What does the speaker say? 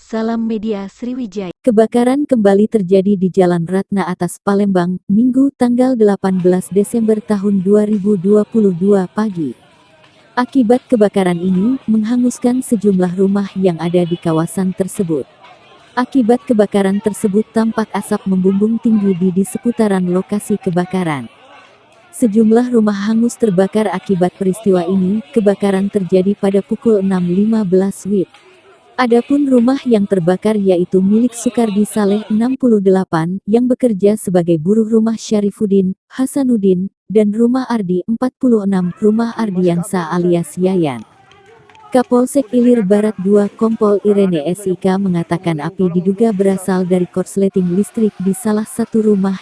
Salam Media Sriwijaya. Kebakaran kembali terjadi di Jalan Ratna Atas Palembang, Minggu tanggal 18 Desember tahun 2022 pagi. Akibat kebakaran ini, menghanguskan sejumlah rumah yang ada di kawasan tersebut. Akibat kebakaran tersebut tampak asap membumbung tinggi di seputaran lokasi kebakaran. Sejumlah rumah hangus terbakar akibat peristiwa ini. Kebakaran terjadi pada pukul 6.15 WIB. Adapun rumah yang terbakar yaitu milik Sukardi Saleh 68 yang bekerja sebagai buruh rumah Syarifuddin, Hasanuddin, dan rumah Ardi 46 rumah Ardiansa alias Yayan. Kapolsek Ilir Barat 2 Kompol Irene SIK mengatakan api diduga berasal dari korsleting listrik di salah satu rumah.